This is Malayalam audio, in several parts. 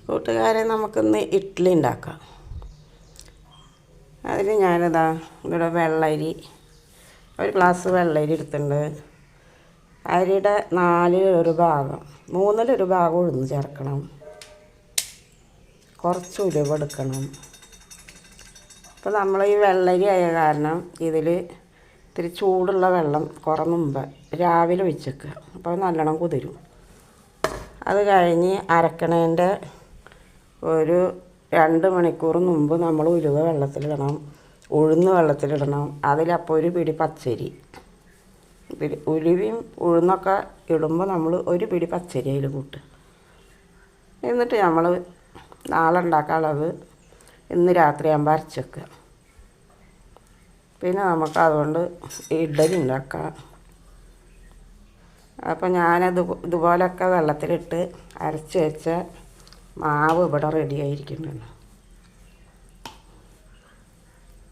കൂട്ടുകാരെ നമുക്കിന്ന് ഇഡ്ഡലി ഉണ്ടാക്കാം. അതിന് ഞാനിതാ ഇവിടെ വെള്ളരി, ഒരു ഗ്ലാസ് വെള്ളരി എടുത്തിട്ടുണ്ട്. അരിയുടെ 1/4 ഭാഗം, 1/3 ഭാഗം ഉഴുന്ന് ചേർക്കണം. കുറച്ച് ഉലുവ എടുക്കണം. അപ്പോൾ നമ്മൾ ഈ വെള്ളരി ആയ കാരണം ഇതിൽ ഇത്തിരി ചൂടുള്ള വെള്ളം കുറേ മുമ്പ് രാവിലെ ഒഴിച്ചേക്കുക. അപ്പോൾ നല്ലോണം കുതിരും. അത് കഴിഞ്ഞ് അരക്കണേൻ്റെ ഒരു 2 മണിക്കൂർ മുമ്പ് നമ്മൾ ഉലുവ വെള്ളത്തിലിടണം, ഉഴുന്ന് വെള്ളത്തിലിടണം. അതിലപ്പോൾ ഒരു പിടി പച്ചരി, ഉലുവയും ഉഴുന്നൊക്കെ ഇടുമ്പോൾ നമ്മൾ ഒരു പിടി പച്ചരി അതിൽ കൂട്ടുക. എന്നിട്ട് നമ്മൾ നാളെ ഉണ്ടാക്കാനുള്ളത് ഇന്ന് രാത്രിയാകുമ്പോൾ അരച്ച് വെക്കുക. പിന്നെ നമുക്ക് അതുകൊണ്ട് ഇഡ്ഡലി ഉണ്ടാക്കാം. അപ്പോൾ ഞാനത് ഇതുപോലൊക്കെ വെള്ളത്തിലിട്ട് അരച്ച് വെച്ച മാവ് ഇവിടെ റെഡി ആയിരിക്കുന്നുണ്ട്.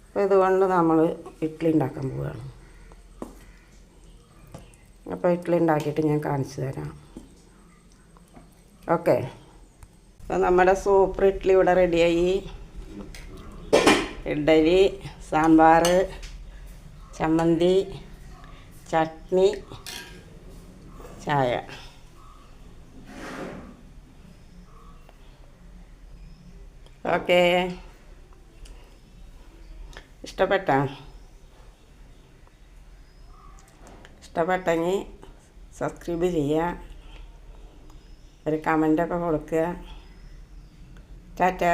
അപ്പോൾ ഇതുകൊണ്ട് നമ്മൾ ഇഡ്ഡലി ഉണ്ടാക്കാൻ പോവുകയാണ്. അപ്പോൾ ഇഡ്ഡലി ഉണ്ടാക്കിയിട്ട് ഞാൻ കാണിച്ചു തരാം. ഓക്കെ, അപ്പോൾ നമ്മുടെ സൂപ്പർ ഇഡ്ഡലി ഇവിടെ റെഡിയായി. ഇഡ്ഡലി, സാമ്പാർ, ചമ്മന്തി, ചട്നി, ചായ. ഓക്കെ, ഇഷ്ടപ്പെട്ടെങ്കിൽ സബ്സ്ക്രൈബ് ചെയ്യുക, ഒരു കമൻ്റൊക്കെ കൊടുക്കുക. ടാറ്റാ.